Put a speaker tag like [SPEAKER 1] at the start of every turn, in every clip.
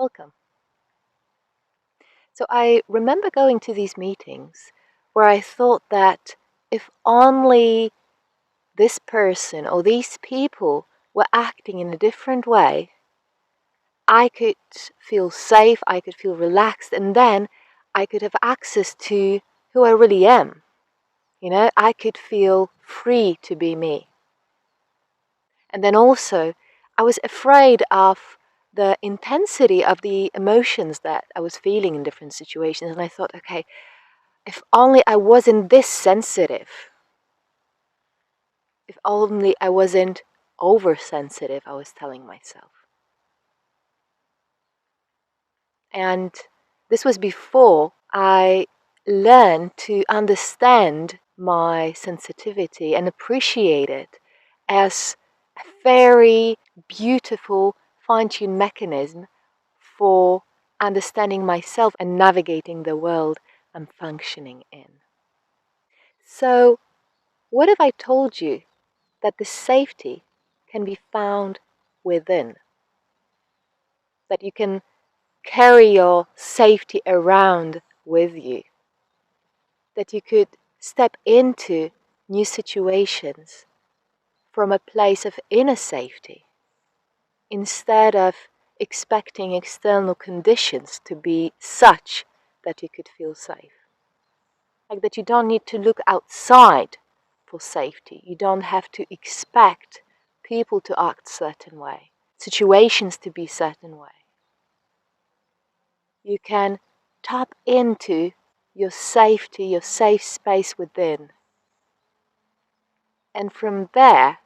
[SPEAKER 1] welcome. So I remember going to these meetings where I thought that if only this person or these people were acting in a different way, I could feel safe, I could feel relaxed, and then I could have access to who I really am. I could feel free to be me. And then also, I was afraid of the intensity of the emotions that I was feeling in different situations. And I thought, okay, if only I wasn't this sensitive, if only I wasn't oversensitive, I was telling myself. And this was before I learned to understand my sensitivity and appreciate it as a very beautiful fine-tuned mechanism for understanding myself and navigating the world I'm functioning in. So, what if I told you that the safety can be found within? That you can carry your safety around with you? That you could step into new situations from a place of inner safety instead of expecting external conditions to be such that you could feel safe. Like that you don't need to look outside for safety. You don't have to expect people to act a certain way, situations to be a certain way. You can tap into your safety, your safe space within. And from there,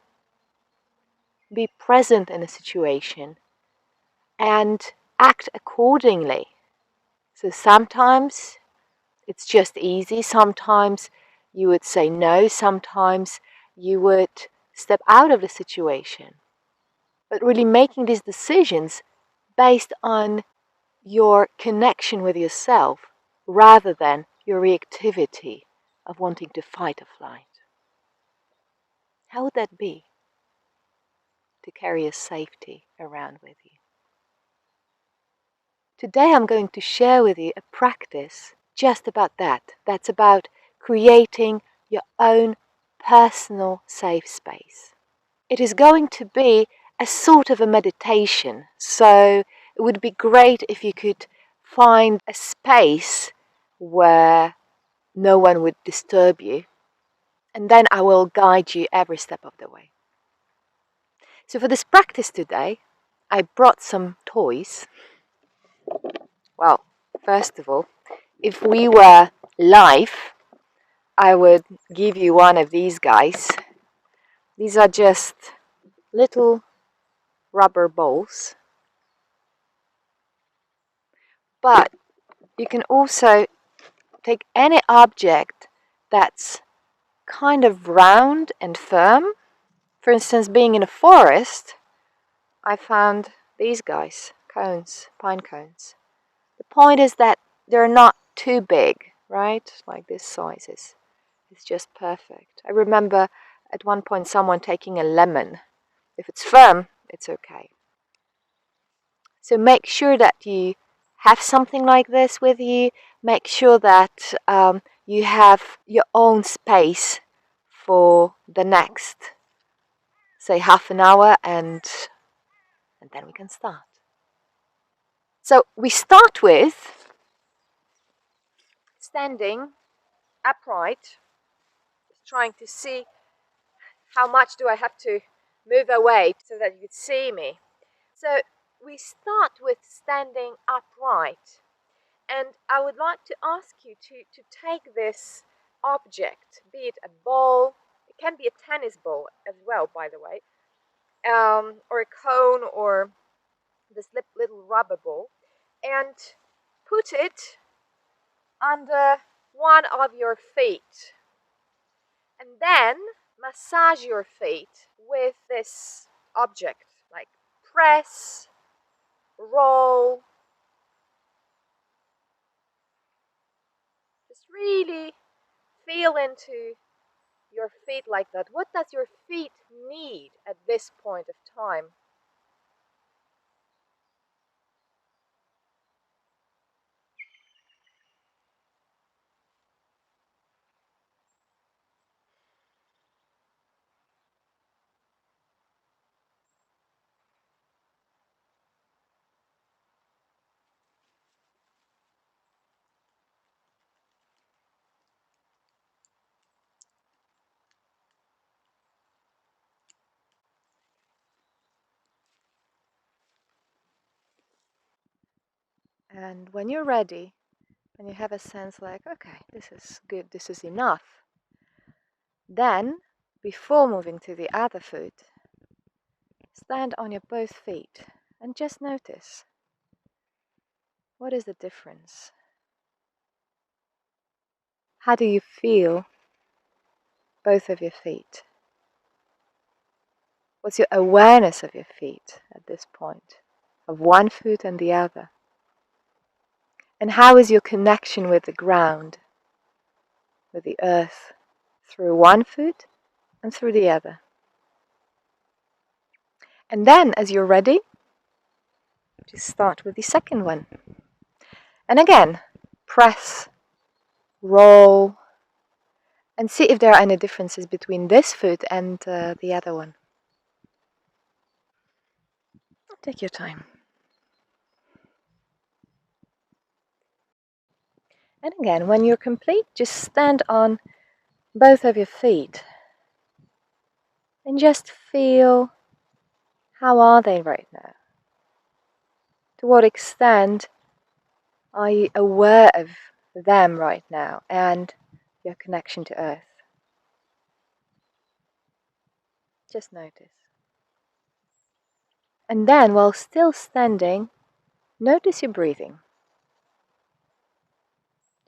[SPEAKER 1] be present in a situation and act accordingly. So sometimes it's just easy, sometimes you would say no, sometimes you would step out of the situation. But really making these decisions based on your connection with yourself rather than your reactivity of wanting to fight or flight. How would that be to carry a safety around with you? Today I'm going to share with you a practice just about that. That's about creating your own personal safe space. It is going to be a sort of a meditation, so it would be great if you could find a space where no one would disturb you, and then I will guide you every step of the way. So for this practice today, I brought some toys. Well, first of all, if we were live, I would give you one of these guys. These are just little rubber balls. But you can also take any object that's kind of round and firm. For instance, being in a forest, I found these guys, cones, pine cones. The point is that they're not too big, right? Like this size is just perfect. I remember at one point someone taking a lemon. If it's firm, it's okay. So make sure that you have something like this with you. Make sure that you have your own space for the next, say, half an hour, and then we can start. So we start with standing upright, trying to see how much do I have to move away so that you could see me. So we start with standing upright. And I would like to ask you to take this object, be it a ball, it can be a tennis ball as well, by the way, or a cone, or this little rubber ball, and put it under one of your feet. And then massage your feet with this object, like press, roll. Just really feel into your feet like that. What does your feet need at this point of time? And when you're ready, and you have a sense like, okay, this is good, this is enough, then, before moving to the other foot, stand on your both feet and just notice, what is the difference? How do you feel both of your feet? What's your awareness of your feet at this point, of one foot and the other? And how is your connection with the ground, with the earth, through one foot and through the other? And then, as you're ready, just start with the second one. And again, press, roll, and see if there are any differences between this foot and the other one. Take your time. And again, when you're complete, just stand on both of your feet and just feel, how are they right now? To what extent are you aware of them right now and your connection to earth? Just notice. And then, while still standing, notice your breathing.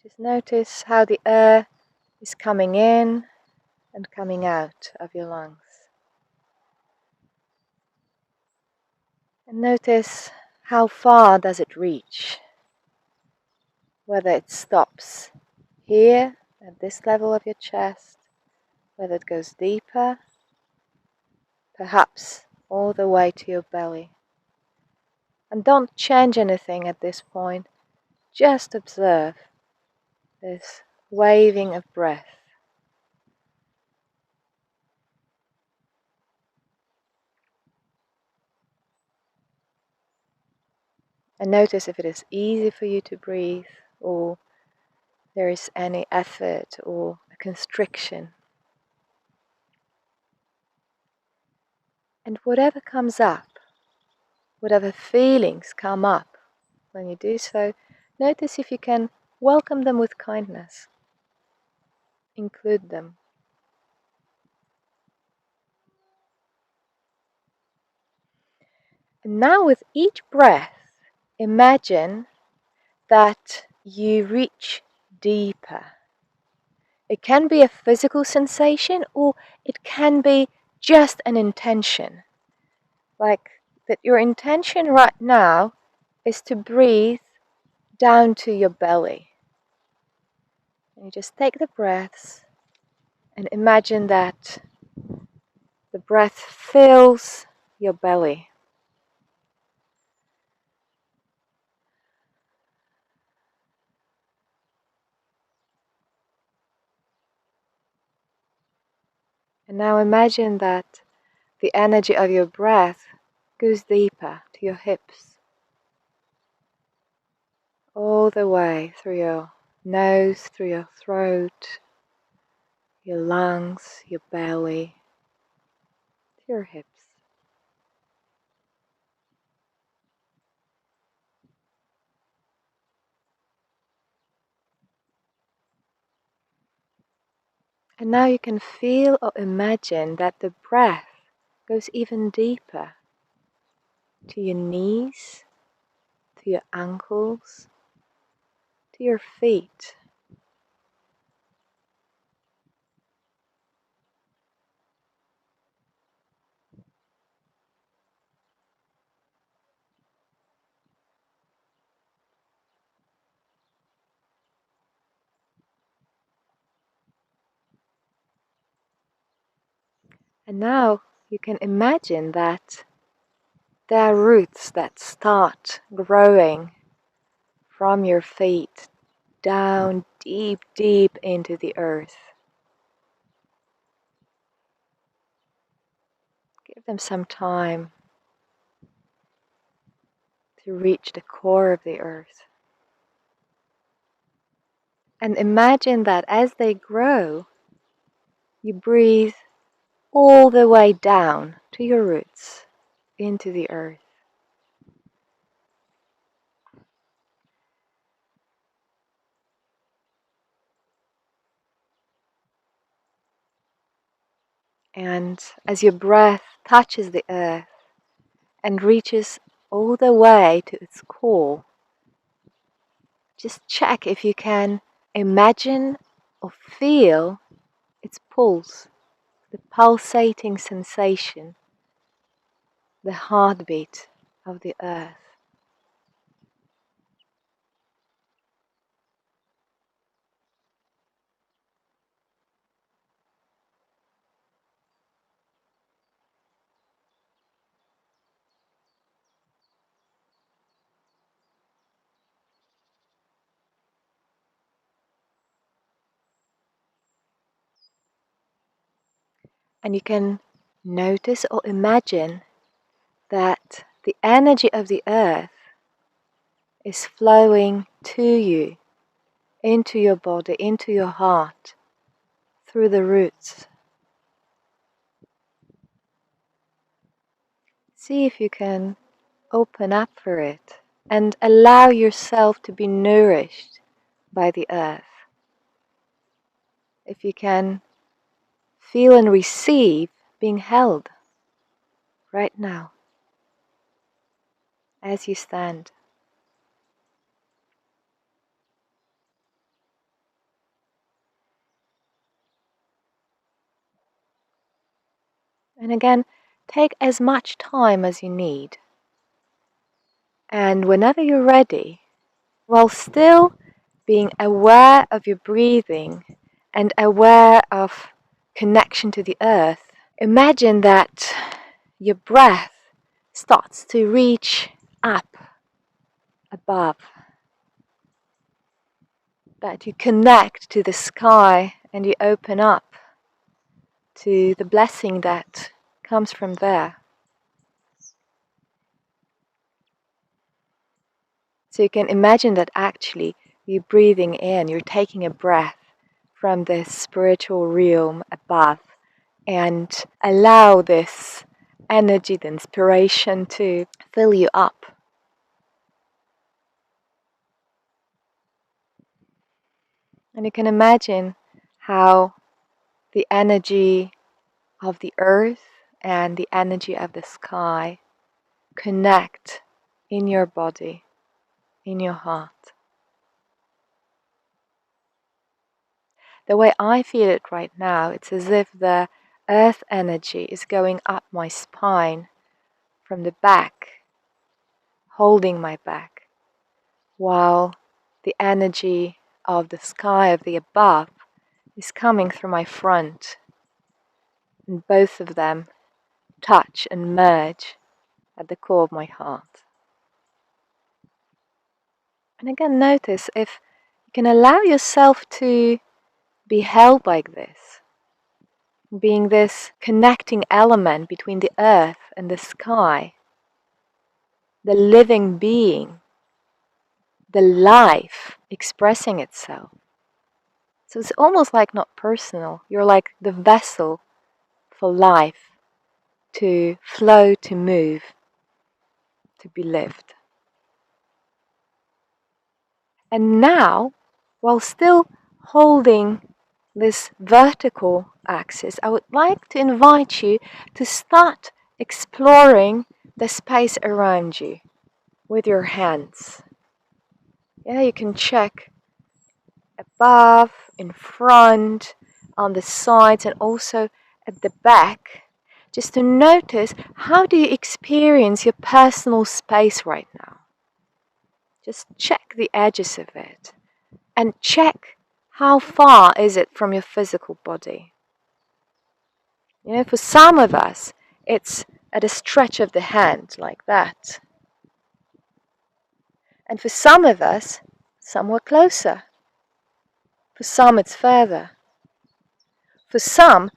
[SPEAKER 1] Just notice how the air is coming in and coming out of your lungs. And notice, how far does it reach? Whether it stops here at this level of your chest, whether it goes deeper, perhaps all the way to your belly. And don't change anything at this point, just observe this waving of breath. And notice if it is easy for you to breathe, or there is any effort or a constriction. And whatever comes up, whatever feelings come up when you do so, notice if you can welcome them with kindness. Include them. And now with each breath, imagine that you reach deeper. It can be a physical sensation, or it can be just an intention. Like that your intention right now is to breathe down to your belly. And you just take the breaths and imagine that the breath fills your belly. And now imagine that the energy of your breath goes deeper to your hips, all the way through your nose, through your throat, your lungs, your belly, to your hips. And now you can feel or imagine that the breath goes even deeper to your knees, to your ankles, to your feet. And now you can imagine that there are roots that start growing from your feet down deep, deep into the earth. Give them some time to reach the core of the earth. And imagine that as they grow, you breathe all the way down to your roots, into the earth. And as your breath touches the earth and reaches all the way to its core, just check if you can imagine or feel its pulse, the pulsating sensation, the heartbeat of the earth. And you can notice or imagine that the energy of the earth is flowing to you, into your body, into your heart, through the roots. See if you can open up for it and allow yourself to be nourished by the earth. If you can feel and receive being held right now as you stand. And again, take as much time as you need. And whenever you're ready, while still being aware of your breathing and aware of connection to the earth, imagine that your breath starts to reach up above, that you connect to the sky and you open up to the blessing that comes from there. So you can imagine that actually you're breathing in, you're taking a breath from this spiritual realm above, and allow this energy, the inspiration to fill you up. And you can imagine how the energy of the earth and the energy of the sky connect in your body, in your heart. The way I feel it right now, it's as if the earth energy is going up my spine from the back, holding my back, while the energy of the sky, of the above, is coming through my front, and both of them touch and merge at the core of my heart. And again, notice if you can allow yourself to be held like this, being this connecting element between the earth and the sky, the living being, the life expressing itself. So it's almost like not personal. You're like the vessel for life to flow, to move, to be lived. And now, while still holding this vertical axis, I would like to invite you to start exploring the space around you with your hands. Yeah, you can check above, in front, on the sides, and also at the back, just to notice how do you experience your personal space right now. Just check the edges of it and check how far is it from your physical body. You know, for some of us, it's at a stretch of the hand like that. And for some of us, somewhere closer. For some, it's further. For some,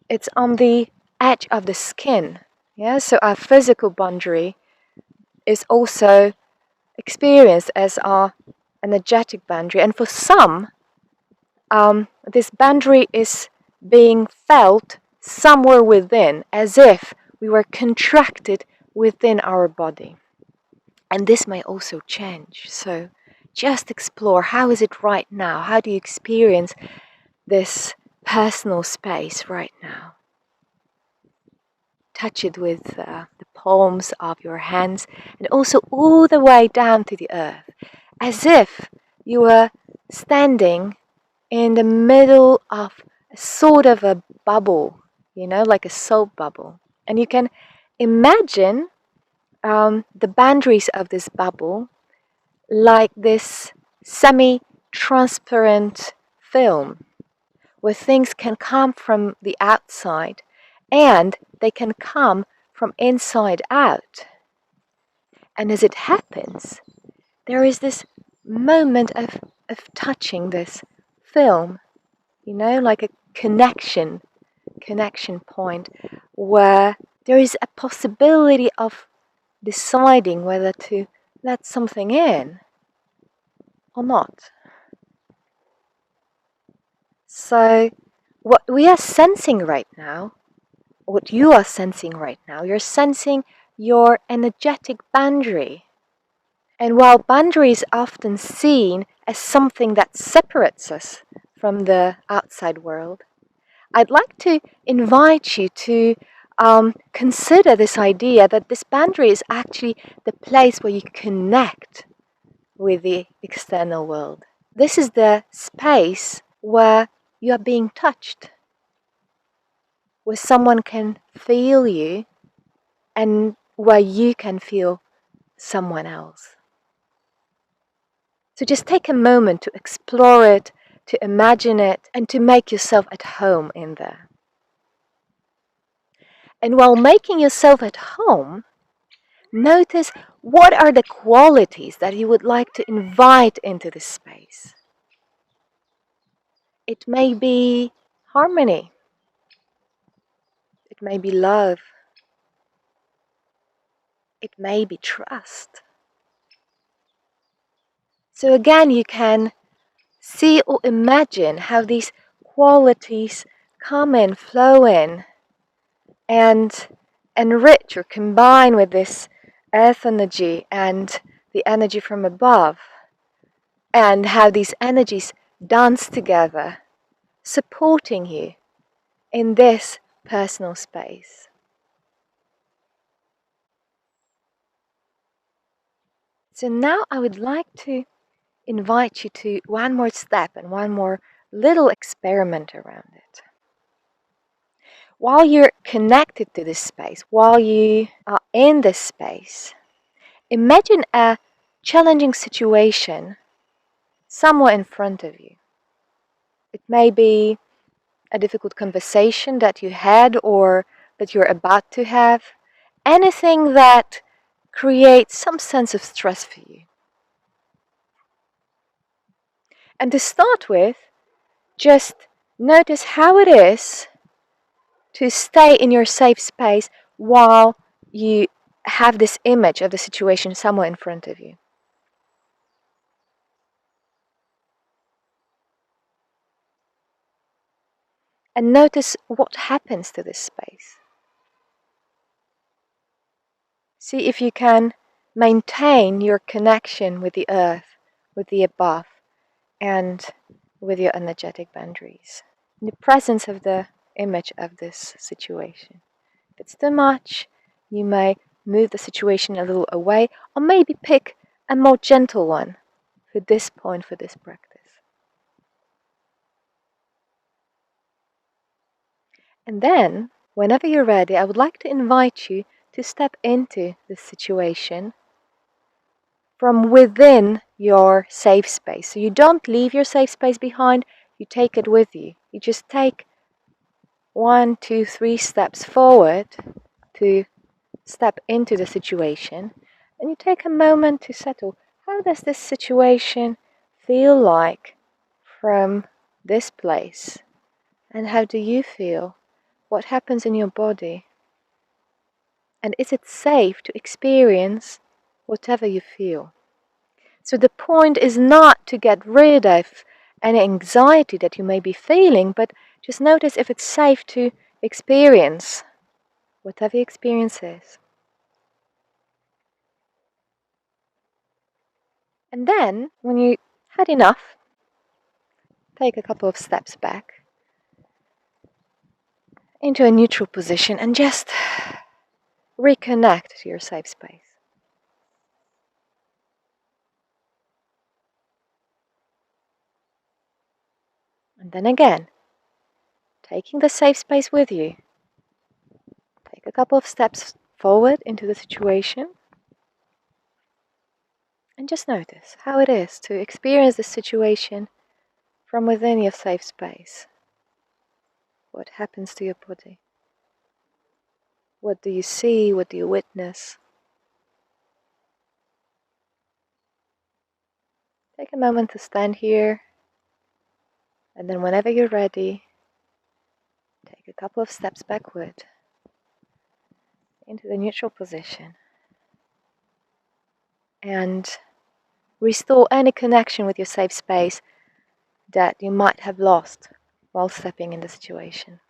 [SPEAKER 1] it's on the edge of the skin. Yeah, so our physical boundary is also experienced as our energetic boundary. And for some, this boundary is being felt somewhere within, as if we were contracted within our body. And this may also change. So just explore, how is it right now? How do you experience this personal space right now? touch it with the palms of your hands, and also all the way down to the earth, as if you were standing in the middle of a sort of a bubble, like a soap bubble. And you can imagine the boundaries of this bubble like this semi-transparent film where things can come from the outside and they can come from inside out. And as it happens, there is this moment of touching this film, like a connection point where there is a possibility of deciding whether to let something in or not. So what we are sensing right now, what you are sensing right now, you're sensing your energetic boundary. And while boundary is often seen as something that separates us from the outside world, I'd like to invite you to consider this idea that this boundary is actually the place where you connect with the external world. This is the space where you are being touched, where someone can feel you and where you can feel someone else. So just take a moment to explore it, to imagine it, and to make yourself at home in there. And while making yourself at home, notice what are the qualities that you would like to invite into this space. It may be harmony. It may be love. It may be trust. So again, you can see or imagine how these qualities come in, flow in, and enrich or combine with this earth energy and the energy from above, and how these energies dance together, supporting you in this personal space. So now I would like to invite you to one more step and one more little experiment around it. While you're connected to this space, while you are in this space, imagine a challenging situation somewhere in front of you. It may be a difficult conversation that you had or that you're about to have, anything that creates some sense of stress for you. And to start with, just notice how it is to stay in your safe space while you have this image of the situation somewhere in front of you. And notice what happens to this space. See if you can maintain your connection with the earth, with the above, and with your energetic boundaries in the presence of the image of this situation. If it's too much, you may move the situation a little away, or maybe pick a more gentle one for this point, for this practice. And then, whenever you're ready, I would like to invite you to step into this situation from within your safe space. So you don't leave your safe space behind, you take it with you. You just take 1, 2, 3 steps forward to step into the situation, and you take a moment to settle. How does this situation feel like from this place? And how do you feel? What happens in your body? And is it safe to experience whatever you feel? So the point is not to get rid of any anxiety that you may be feeling, but just notice if it's safe to experience whatever your experience is. And then, when you had enough, take a couple of steps back into a neutral position and just reconnect to your safe space. And then again, taking the safe space with you, take a couple of steps forward into the situation and just notice how it is to experience the situation from within your safe space. What happens to your body? What do you see? What do you witness? Take a moment to stand here, and then whenever you're ready, take a couple of steps backward into the neutral position and restore any connection with your safe space that you might have lost while stepping in the situation.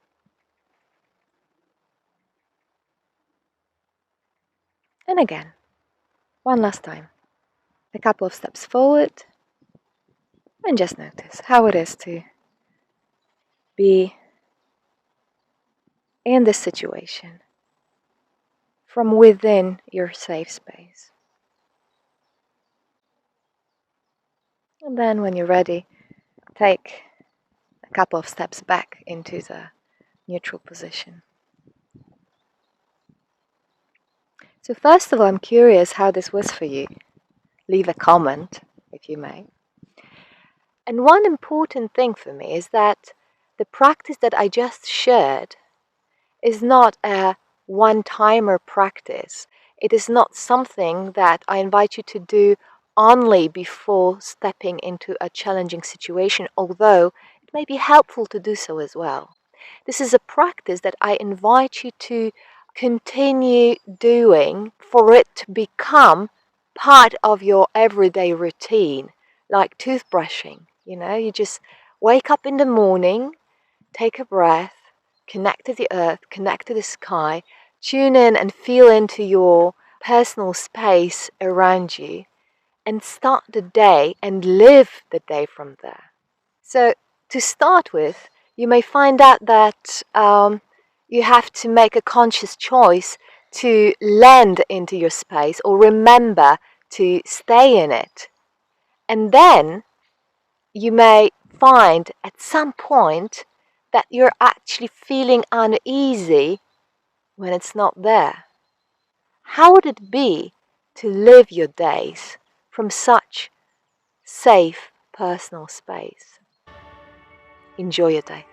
[SPEAKER 1] And again, one last time, a couple of steps forward and just notice how it is to be in this situation from within your safe space. And then when you're ready, take a couple of steps back into the neutral position. So first of all, I'm curious how this was for you. Leave a comment, if you may. And one important thing for me is that the practice that I just shared is not a one-timer practice. It is not something that I invite you to do only before stepping into a challenging situation, although it may be helpful to do so as well. This is a practice that I invite you to continue doing for it to become part of your everyday routine, like toothbrushing. You just wake up in the morning, take a breath, connect to the earth, connect to the sky, tune in and feel into your personal space around you, and start the day and live the day from there. So to start with, you may find out that you have to make a conscious choice to land into your space or remember to stay in it. And then you may find at some point that you're actually feeling uneasy when it's not there. How would it be to live your days from such safe personal space? Enjoy your day.